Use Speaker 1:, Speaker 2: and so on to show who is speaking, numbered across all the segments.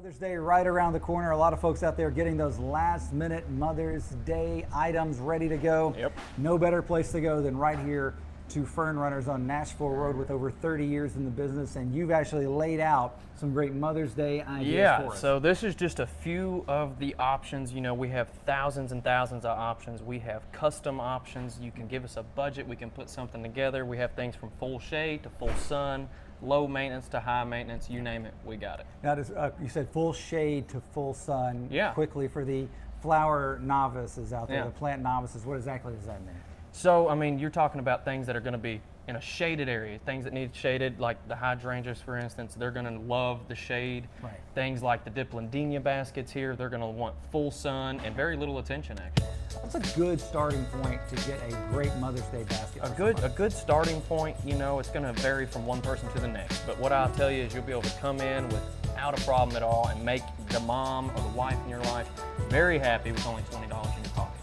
Speaker 1: Mother's Day right around the corner. A lot of folks out there getting those last minute Mother's Day items ready to go.
Speaker 2: Yep.
Speaker 1: No better place to go than right here to Fern Runners on Nashville Road with over 30 years in the business, and you've actually laid out some great Mother's Day ideas for us.
Speaker 2: So this is just a few of the options. You know, we have thousands and thousands of options. We have custom options. You can give us a budget. We can put something together. We have things from full shade to full sun, low maintenance to high maintenance, you name it, we got it.
Speaker 1: Now, you said full shade to full sun.
Speaker 2: Yeah.
Speaker 1: Quickly, for the flower novices out there,
Speaker 2: Yeah.
Speaker 1: the plant novices, what exactly does that mean?
Speaker 2: So, I mean, you're talking about things that are going to be in a shaded area, things that need shaded, like the hydrangeas, for instance, they're going to love the shade.
Speaker 1: Right.
Speaker 2: Things like the diplandenia baskets here, they're going to want full sun and very little attention, actually.
Speaker 1: What's a good starting point to get a great Mother's Day basket?
Speaker 2: A good starting point, you know, it's going to vary from one person to the next. But what I'll tell you is you'll be able to come in without a problem at all and make the mom or the wife in your life very happy with only $20 in your pocket.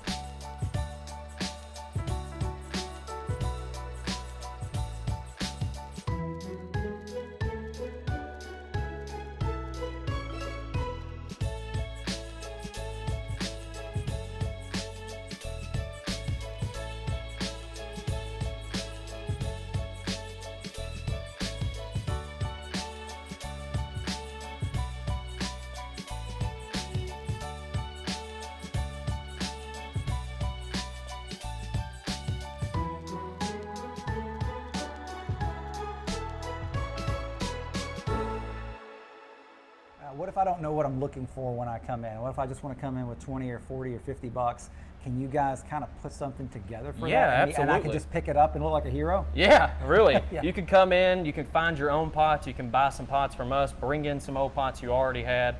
Speaker 1: What if I don't know what I'm looking for when I come in? What if I just want to come in with 20 or 40 or 50 bucks? Can you guys kind of put something together for
Speaker 2: Yeah,
Speaker 1: that?
Speaker 2: absolutely.
Speaker 1: And I can just pick it up and look like a hero?
Speaker 2: Yeah, really.
Speaker 1: Yeah.
Speaker 2: You can come in, you can find your own pots, you can buy some pots from us, bring in some old pots you already had,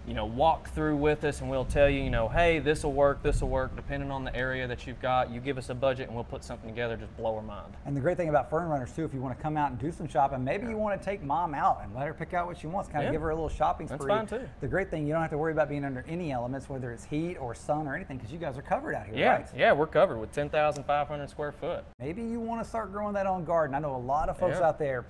Speaker 2: you know, walk through with us and we'll tell you, you know, hey, this will work, depending on the area that you've got. You give us a budget and we'll put something together, just blow our mind.
Speaker 1: And the great thing about Fern Runners too, if you want to come out and do some shopping, maybe you want to take mom out and let her pick out what she wants, kind of give her a little shopping spree.
Speaker 2: That's fine too.
Speaker 1: The great thing, you don't have to worry about being under any elements, whether it's heat or sun or anything, because you guys are covered out here,
Speaker 2: Yeah,
Speaker 1: right?
Speaker 2: yeah, we're covered with 10,500 square foot.
Speaker 1: Maybe you want to start growing that own garden. I know a lot of folks out there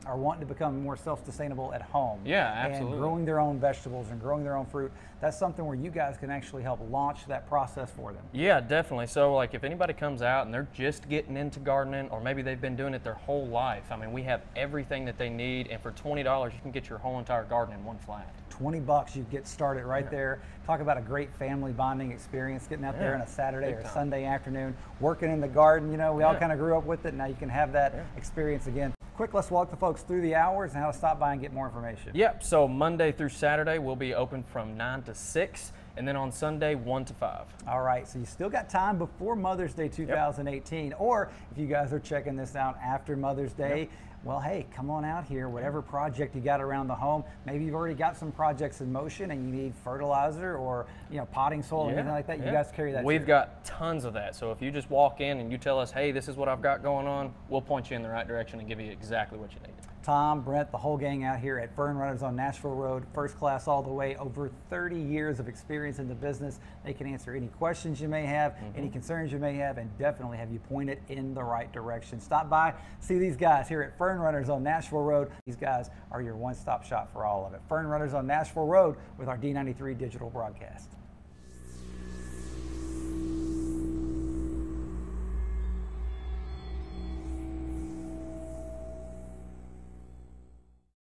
Speaker 1: are wanting to become more self-sustainable at home.
Speaker 2: Yeah, absolutely.
Speaker 1: And growing their own vegetables and growing their own fruit. That's something where you guys can actually help launch that process for them.
Speaker 2: Yeah, definitely. So like if anybody comes out and they're just getting into gardening, or maybe they've been doing it their whole life, I mean, we have everything that they need, and for $20 you can get your whole entire garden in one flat.
Speaker 1: 20 bucks, you get started right there. Talk about a great family bonding experience, getting out there on a Saturday or Sunday afternoon, working in the garden. You know, we all kind of grew up with it. Now you can have that experience again. Quick, let's walk the folks through the hours and how to stop by and get more information.
Speaker 2: Yep, so Monday through Saturday we'll be open from 9 to 6, and then on Sunday 1 to 5.
Speaker 1: All right, so you still got time before Mother's Day 2018, or if you guys are checking this out after Mother's Day, well, hey, come on out here. Whatever project you got around the home, maybe you've already got some projects in motion and you need fertilizer or, you know, potting soil or anything like that. You guys carry that.
Speaker 2: We've got tons of that. So if you just walk in and you tell us, hey, this is what I've got going on, we'll point you in the right direction and give you exactly what you need.
Speaker 1: Tom, Brent, the whole gang out here at Fern Runners on Nashville Road, first class all the way, over 30 years of experience in the business. They can answer any questions you may have, any concerns you may have, and definitely have you pointed in the right direction. Stop by, see these guys here at Fern Runners on Nashville Road. These guys are your one-stop shop for all of it. Fern Runners on Nashville Road with our D93 digital broadcast.